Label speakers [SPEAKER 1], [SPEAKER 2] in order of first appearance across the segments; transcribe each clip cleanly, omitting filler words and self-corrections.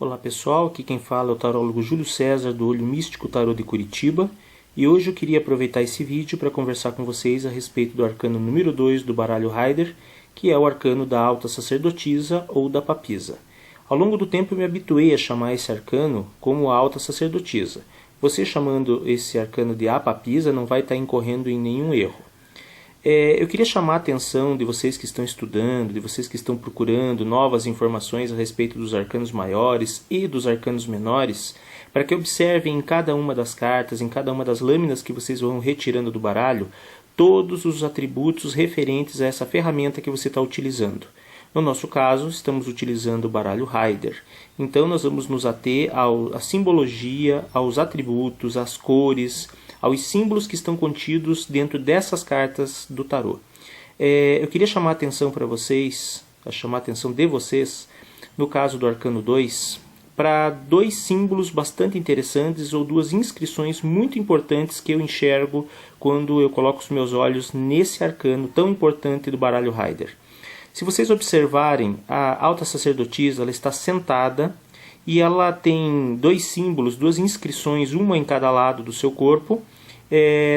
[SPEAKER 1] Olá pessoal, aqui quem fala é o tarólogo Júlio César do Olho Místico Tarô de Curitiba e hoje eu queria aproveitar esse vídeo para conversar com vocês a respeito do arcano número 2 do baralho Rider, que é o arcano da alta sacerdotisa ou da papisa. Ao longo do tempo eu me habituei a chamar esse arcano como a alta sacerdotisa. Você chamando esse arcano de a papisa não vai estar incorrendo em nenhum erro. Eu queria chamar a atenção de vocês que estão estudando, de vocês que estão procurando novas informações a respeito dos arcanos maiores e dos arcanos menores, para que observem em cada uma das cartas, em cada uma das lâminas que vocês vão retirando do baralho, todos os atributos referentes a essa ferramenta que você está utilizando. No nosso caso, estamos utilizando o baralho Rider. Então, nós vamos nos ater à simbologia, aos atributos, às cores, aos símbolos que estão contidos dentro dessas cartas do tarô. Eu queria chamar a atenção para vocês, chamar a atenção de vocês, no caso do arcano 2, para dois símbolos bastante interessantes ou duas inscrições muito importantes que eu enxergo quando eu coloco os meus olhos nesse arcano tão importante do baralho Rider. Se vocês observarem, a alta sacerdotisa ela está sentada e ela tem dois símbolos, duas inscrições, uma em cada lado do seu corpo,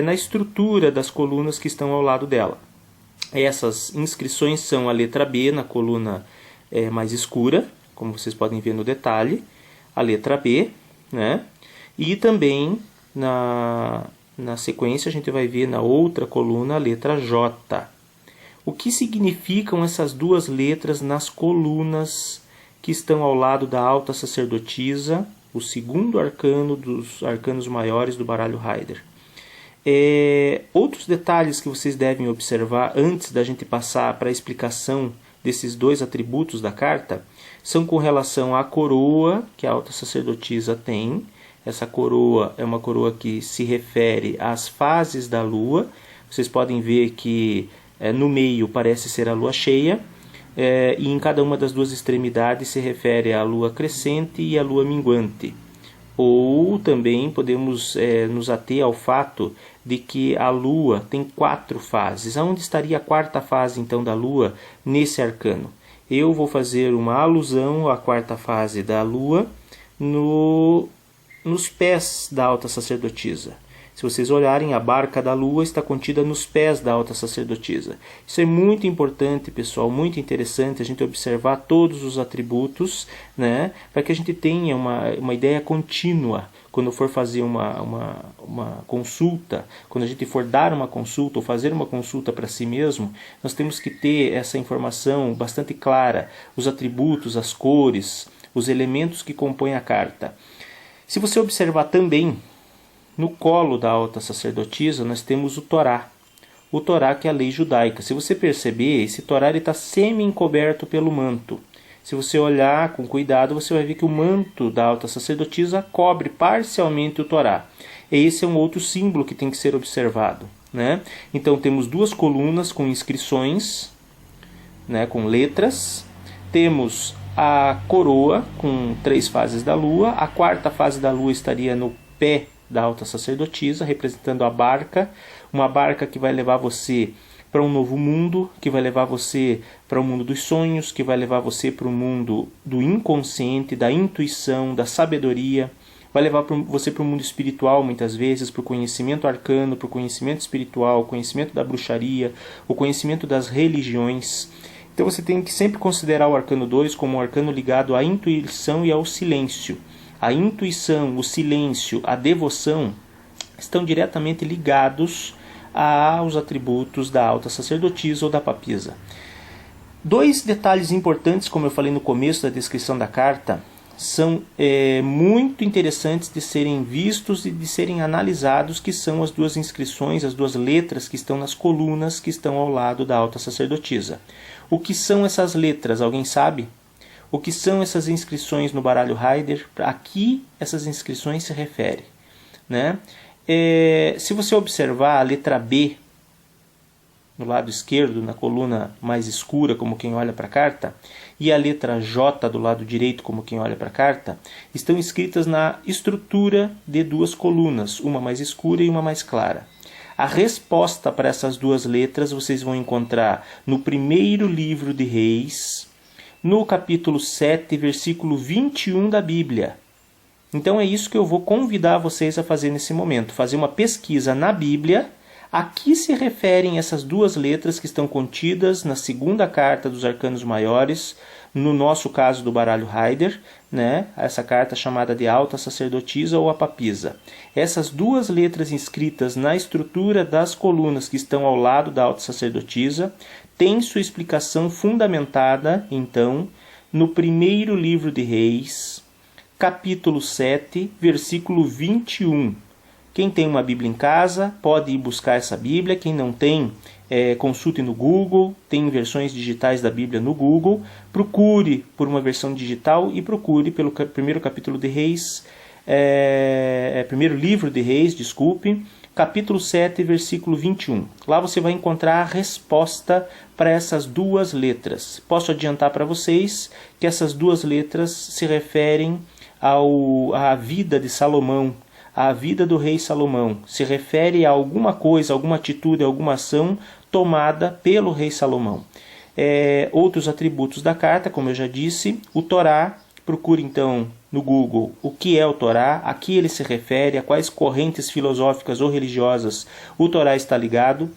[SPEAKER 1] na estrutura das colunas que estão ao lado dela. Essas inscrições são a letra B na coluna mais escura, como vocês podem ver no detalhe, a letra B, né? E também na sequência a gente vai ver na outra coluna a letra J. O que significam essas duas letras nas colunas que estão ao lado da alta sacerdotisa, o segundo arcano dos arcanos maiores do baralho Rider? Outros detalhes que vocês devem observar antes da gente passar para a explicação desses dois atributos da carta são com relação à coroa que a alta sacerdotisa tem. Essa coroa é uma coroa que se refere às fases da lua. Vocês podem ver que no meio parece ser a lua cheia, e em cada uma das duas extremidades se refere à lua crescente e à lua minguante. Ou também podemos nos ater ao fato de que a lua tem 4 fases. Aonde estaria a quarta fase então da lua nesse arcano? Eu vou fazer uma alusão à quarta fase da lua nos pés da alta sacerdotisa. Se vocês olharem, a barca da lua está contida nos pés da alta sacerdotisa. Isso é muito importante, pessoal, muito interessante a gente observar todos os atributos, né, para que a gente tenha uma ideia contínua quando for fazer uma consulta, quando a gente for dar uma consulta ou fazer uma consulta para si mesmo, nós temos que ter essa informação bastante clara, os atributos, as cores, os elementos que compõem a carta. Se você observar também, no colo da alta sacerdotisa nós temos o Torá. O Torá que é a lei judaica. Se você perceber, esse Torá está semi-encoberto pelo manto. Se você olhar com cuidado, você vai ver que o manto da alta sacerdotisa cobre parcialmente o Torá. E esse é um outro símbolo que tem que ser observado, né? Então temos duas colunas com inscrições, né, com letras. Temos a coroa com 3 fases da lua. A quarta fase da lua estaria no pé da alta sacerdotisa, representando a barca, uma barca que vai levar você para um novo mundo, que vai levar você para o mundo dos sonhos, que vai levar você para o mundo do inconsciente, da intuição, da sabedoria, vai levar você para o mundo espiritual muitas vezes, para o conhecimento arcano, para o conhecimento espiritual, o conhecimento da bruxaria, o conhecimento das religiões. Então você tem que sempre considerar o arcano 2 como um arcano ligado à intuição e ao silêncio. A intuição, o silêncio, a devoção estão diretamente ligados aos atributos da alta sacerdotisa ou da papisa. 2 detalhes importantes, como eu falei no começo da descrição da carta, são muito interessantes de serem vistos e de serem analisados, que são as duas inscrições, as duas letras que estão nas colunas que estão ao lado da alta sacerdotisa. O que são essas letras? Alguém sabe? O que são essas inscrições no baralho Rider? A que essas inscrições se referem, né? Se você observar a letra B no lado esquerdo, na coluna mais escura, como quem olha para a carta, e a letra J do lado direito, como quem olha para a carta, estão escritas na estrutura de 2 colunas, uma mais escura e uma mais clara. A resposta para essas 2 letras vocês vão encontrar no primeiro livro de Reis, no capítulo 7, versículo 21 da Bíblia. Então é isso que eu vou convidar vocês a fazer nesse momento, fazer uma pesquisa na Bíblia. A que se referem essas duas letras que estão contidas na segunda carta dos Arcanos Maiores, no nosso caso do baralho Rider, né? Essa carta chamada de Alta Sacerdotisa ou a Papisa. Essas duas letras inscritas na estrutura das colunas que estão ao lado da Alta Sacerdotisa têm sua explicação fundamentada, então, no primeiro livro de Reis, capítulo 7, versículo 21. Quem tem uma Bíblia em casa pode ir buscar essa Bíblia. Quem não tem, consulte no Google. Tem versões digitais da Bíblia no Google. Procure por uma versão digital e procure pelo primeiro capítulo de Reis, primeiro livro de Reis, desculpe, capítulo 7, versículo 21. Lá você vai encontrar a resposta para essas duas letras. Posso adiantar para vocês que essas duas letras se referem à vida de Salomão. A vida do rei Salomão se refere a alguma coisa, alguma atitude, alguma ação tomada pelo rei Salomão. Outros atributos da carta, como eu já disse, o Torá. Procure então no Google o que é o Torá, a que ele se refere, a quais correntes filosóficas ou religiosas o Torá está ligado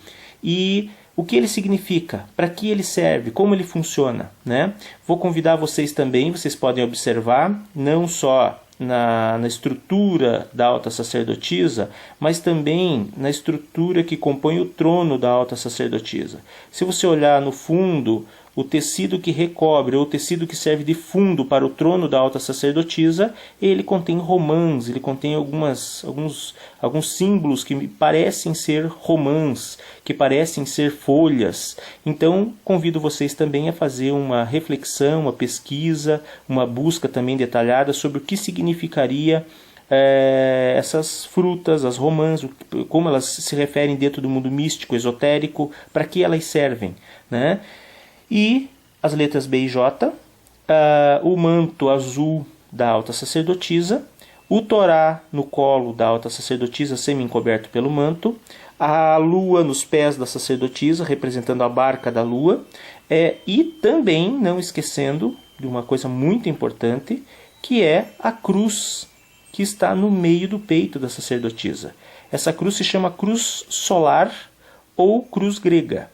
[SPEAKER 1] e o que ele significa, para que ele serve, como ele funciona, né? Vou convidar vocês também, vocês podem observar, não só na estrutura da alta sacerdotisa, mas também na estrutura que compõe o trono da alta sacerdotisa. Se você olhar no fundo, o tecido que recobre, ou o tecido que serve de fundo para o trono da alta sacerdotisa, ele contém romãs, ele contém alguns símbolos que parecem ser romãs, que parecem ser folhas. Então, convido vocês também a fazer uma reflexão, uma pesquisa, uma busca também detalhada sobre o que significaria essas frutas, as romãs, como elas se referem dentro do mundo místico, esotérico, para que elas servem, né? E as letras B e J, o manto azul da alta sacerdotisa, o Torá no colo da alta sacerdotisa semi-encoberto pelo manto, a lua nos pés da sacerdotisa, representando a barca da lua, e também, não esquecendo de uma coisa muito importante, que é a cruz que está no meio do peito da sacerdotisa. Essa cruz se chama cruz solar ou cruz grega.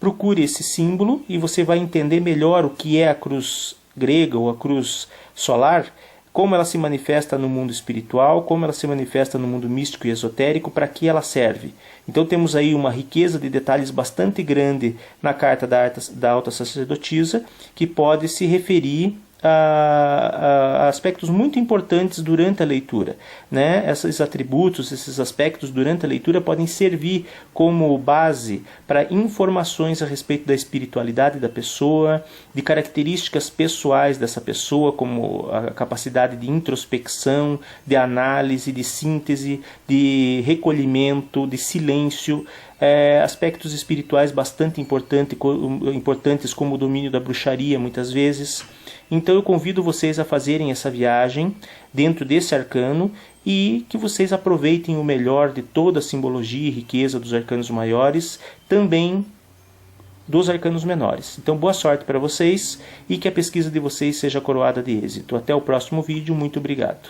[SPEAKER 1] Procure esse símbolo e você vai entender melhor o que é a cruz grega ou a cruz solar, como ela se manifesta no mundo espiritual, como ela se manifesta no mundo místico e esotérico, para que ela serve. Então temos aí uma riqueza de detalhes bastante grande na carta da alta sacerdotisa, que pode se referir a aspectos muito importantes durante a leitura, né? Esses atributos, esses aspectos durante a leitura podem servir como base para informações a respeito da espiritualidade da pessoa, de características pessoais dessa pessoa, como a capacidade de introspecção, de análise, de síntese, de recolhimento, de silêncio, aspectos espirituais bastante importantes como o domínio da bruxaria muitas vezes. Então eu convido vocês a fazerem essa viagem dentro desse arcano e que vocês aproveitem o melhor de toda a simbologia e riqueza dos arcanos maiores, também dos arcanos menores. Então boa sorte para vocês e que a pesquisa de vocês seja coroada de êxito. Até o próximo vídeo, muito obrigado.